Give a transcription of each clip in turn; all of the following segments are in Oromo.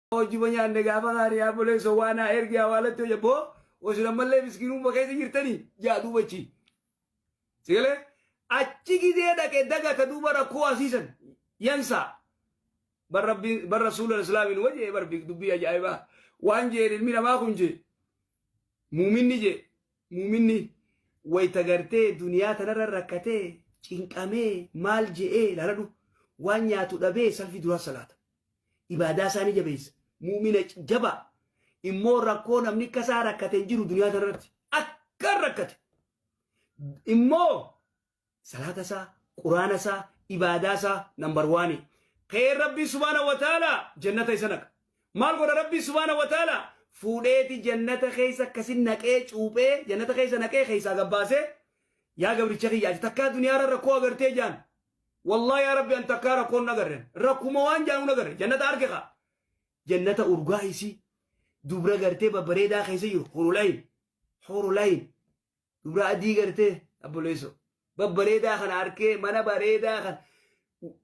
Oggi vogliamo negare magari a voler so wana ergi awala to yabo o sila malle miskinu bakai girtani ja dubaci sigale achi gide da ke daga ta dubara ko asisan yansa bar rabbi bar rasulul islamin waje bar bi dubbi ajaiba wanje rin mina ma kunje muminni way tagarte duniya tanar rakate cinkame mal jee laradu wanya tu dabe salfi dura salata ibada sani jabes mu'mina jaba immo rakko namni kasa rakkate jiru duniya tarratti akkar rakkate immo salata sa qur'ana sa ibada sa number 1 khair rabbi subhanahu wa ta'ala jannata isanak mal goda rabbi subhanahu wa ta'ala fuudeti jannata khaysa kasin naqe cuupe jannata khaysa naqe khaysa gabbase ya gabri chakhi ya takka duniya rakko agarte jan والله يا ربي أنت كارا كون نجرن ركوما وان جاو نجرن جنة أركها جنة أرجعيسي دبرة قرتي ببريدا خيسي حور لين دبرة أدي قرتي أبو ليسو ببريدا خن أركي منا بريدا خن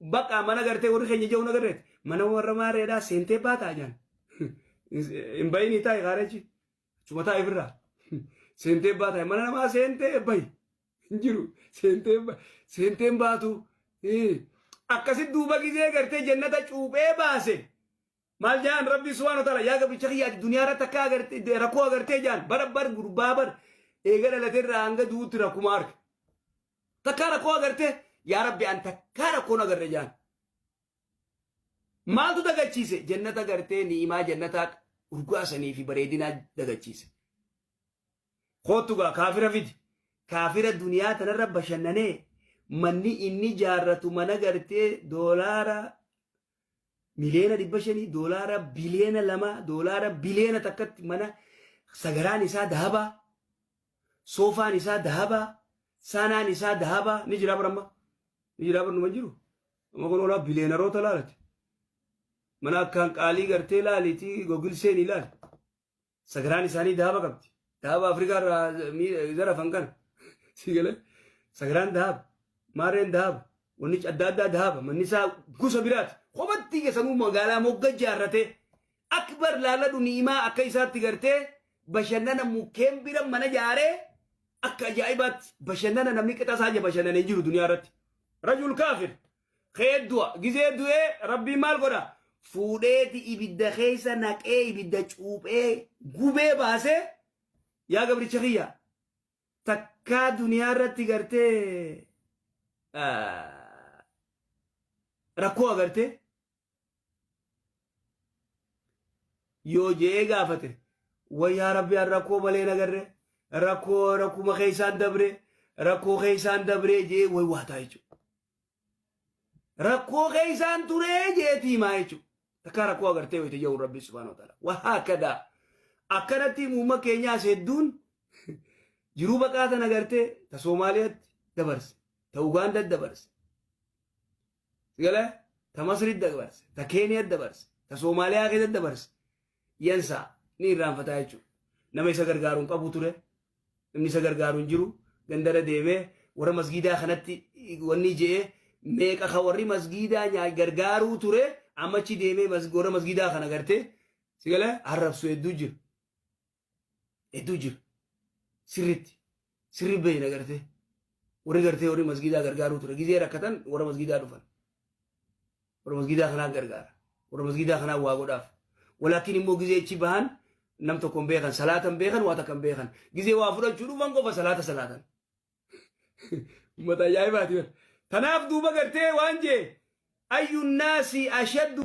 بقى منا قرتي ورخي جاو نجرن منا ورما ريدا سنتي باتا جان إن بايني تاي خارجي شو متى إبرة سنتي باتا منا ما سنتي باي جرو سنتي باتو akkasit duuba gizee gartee jannata cuuphee baase maal jaan rabbi subhanahu wa ta'ala yaa gabri chakhiyaati duniyaa irratti akka agartee rakkoo agartee jaan barabbar gurbaabar eega dhalateerraa hanga duutti rakkuma arge takkaa rakkoo agartee yaa rabbi an takkaa rakkoon agarre jaan maaltu dagachiise jannata agartee ni'imaa jannataa urgaasanii fi bareedinaa dagachiise kootugaa kaafira fidi kaafira duniyaa tanarra bashannanee manni inni jaarratu mana gartee doolaara miliyoona 500 doolaara biliyoona 2 doolaara biliyoona takkatti mana sagaraan isaa dahaba soofaan isaa dahaba sanaan isaa dahaba ni jira baramma ni jira barnu manjiru amma kun ola biliyoona roota laalati mana akkaan qaalii gartee laaliti gogilseen ilaal sagaraan isaanii dahaba qabdi dahaba afrikaa zara fankan sigale sagaraan dahaba مارين ذهب ونيش أداد ذهب من نساء غوسا برات خبرتي كسمو مقالة موجة جارته أكبر لالا دنيما أكيسار تجارته بشننا مكيم بيرم من جاره أكجايبات بشننا نملك تاساجة بشننا نجيرو دنيا رت رجل كافر خير دوا جزء دوا ربي مال قرا فودي يبدأ خيسا نك يبدأ تشوب غوبة باسه يا قبل تشخيا تكا دنيا رت تجارته rakkoo agarte yoo jee gaafate wayyaa rabbi an rakkoo malee nagarre rakkuma keeysaan dabre rakkoo keeysaan dabre jee way waataa jechu rakkoo keeysaan turee jeetii maa jechu takkaa rakkoo agartee wayte jedhu rabbi subhaanahu wa ta'ala wahaakadaa akkanatti uumma keenyaas hedduun jiruu baqaatan agartee ta Soomaaliyaatti dabarse ta Uganda dabarse sigale ta Masri dabarse ta Kenya dabarse ta Somaaliyaa keessa dabarse yansa ni irraanfataa jechuudha nama isa gargaaruun qabu ture namni isa gargaaruun jiru gandara deemee warra masgiidaa kanatti wanni jee meeqa ka warri masgiidaa nyaa gargaaruu ture ammachi deemee warra masgiidaa kana gartee sigale arrabsu hedduu jiru sirri beeyna gartee warri gartee warri masgiidaa gargaaruu ture gizee rakkatan warra masgiidaa dhufan warra masgiidaa kanaa gargaara warra masgiidaa kanaa waa godhaaf walaakin immoo gizee achi bahan nam tokkon beekan salaatan beekan waa takkan beekan gizee waa fudhachuu dhufan qofa salaatan ummata ajaa'ibaati tanaaf duuba gartee waan jee ayyun naasi ashaddu